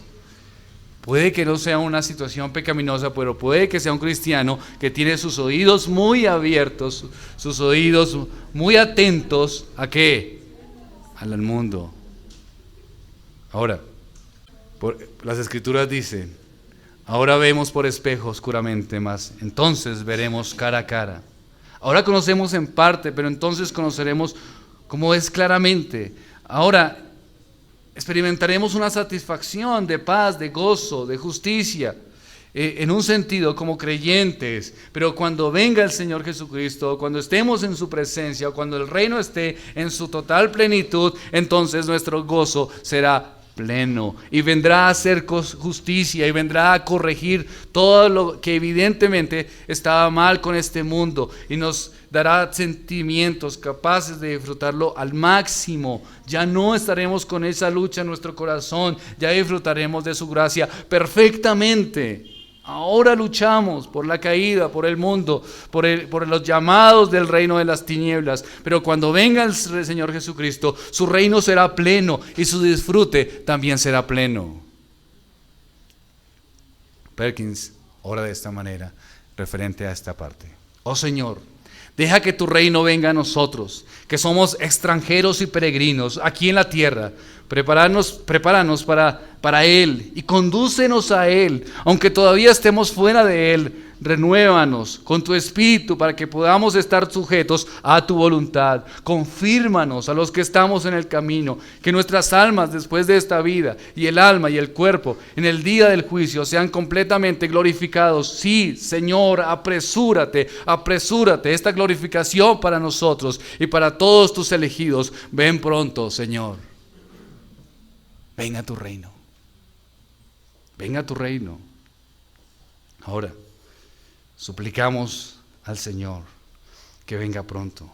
puede que no sea una situación pecaminosa, pero puede que sea un cristiano que tiene sus oídos muy abiertos, sus oídos muy atentos ¿a qué? Al mundo. Ahora, las Escrituras dicen: ahora vemos por espejo oscuramente, mas entonces veremos cara a cara. Ahora conocemos en parte, pero entonces conoceremos como es claramente. Ahora experimentaremos una satisfacción de paz, de gozo, de justicia, en un sentido como creyentes, pero cuando venga el Señor Jesucristo, cuando estemos en su presencia, o cuando el reino esté en su total plenitud, entonces nuestro gozo será pleno y vendrá a hacer justicia y vendrá a corregir todo lo que evidentemente estaba mal con este mundo y nos dará sentimientos capaces de disfrutarlo al máximo. Ya no estaremos con esa lucha en nuestro corazón, ya disfrutaremos de su gracia perfectamente. Ahora luchamos por la caída, por el mundo, por los llamados del reino de las tinieblas. Pero cuando venga el Señor Jesucristo, su reino será pleno y su disfrute también será pleno. Perkins ora de esta manera, referente a esta parte. Oh Señor, deja que tu reino venga a nosotros, que somos extranjeros y peregrinos aquí en la tierra. Prepáranos para Él y condúcenos a Él, aunque todavía estemos fuera de Él. Renuévanos con tu Espíritu para que podamos estar sujetos a tu voluntad. Confírmanos a los que estamos en el camino, que nuestras almas después de esta vida y el alma y el cuerpo en el día del juicio sean completamente glorificados. Sí, Señor, apresúrate, esta glorificación para nosotros y para todos tus elegidos. Ven pronto, Señor. Venga a tu reino. Venga a tu reino. Ahora, suplicamos al Señor que venga pronto.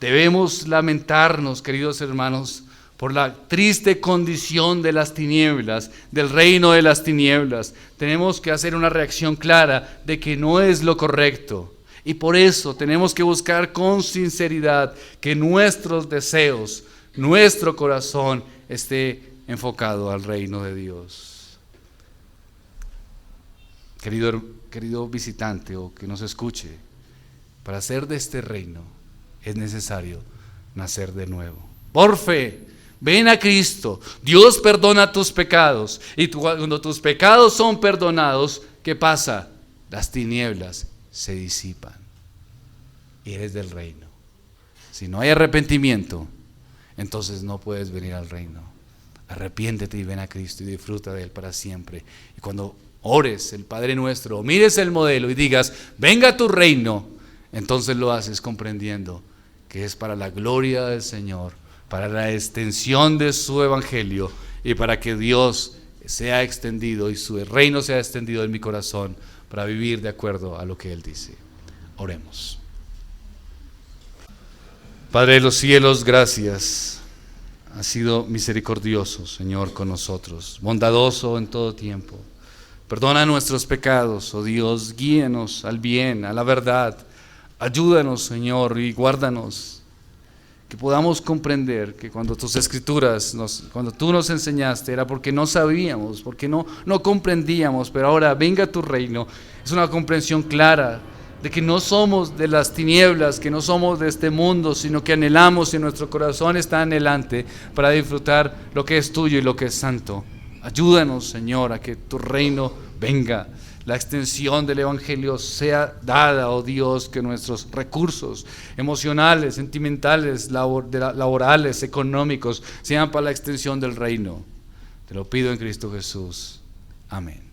Debemos lamentarnos, queridos hermanos, por la triste condición de las tinieblas, del reino de las tinieblas. Tenemos que hacer una reacción clara de que no es lo correcto. Y por eso tenemos que buscar con sinceridad que nuestros deseos, nuestro corazón esté enfocado al reino de Dios. Querido visitante o que nos escuche, para ser de este reino es necesario nacer de nuevo. Por fe, ven a Cristo. Dios perdona tus pecados y cuando tus pecados son perdonados, ¿qué pasa? Las tinieblas se disipan y eres del reino. Si no hay arrepentimiento, entonces no puedes venir al reino. Arrepiéntete y ven a Cristo y disfruta de Él para siempre. Y cuando ores el Padre Nuestro, o mires el modelo y digas, venga a tu reino, entonces lo haces comprendiendo que es para la gloria del Señor, para la extensión de su evangelio y para que Dios sea extendido y su reino sea extendido en mi corazón para vivir de acuerdo a lo que Él dice. Oremos. Padre de los cielos, gracias. Has sido misericordioso, Señor, con nosotros, bondadoso en todo tiempo. Perdona nuestros pecados, oh Dios, guíenos al bien, a la verdad. Ayúdanos, Señor, y guárdanos. Que podamos comprender que cuando tus escrituras, cuando tú nos enseñaste, era porque no sabíamos, porque no comprendíamos, pero ahora venga tu reino. Es una comprensión clara de que no somos de las tinieblas, que no somos de este mundo, sino que anhelamos y nuestro corazón está anhelante para disfrutar lo que es tuyo y lo que es santo. Ayúdanos, Señor, a que tu reino venga, la extensión del evangelio sea dada, oh Dios, que nuestros recursos emocionales, sentimentales, laborales, económicos, sean para la extensión del reino. Te lo pido en Cristo Jesús. Amén.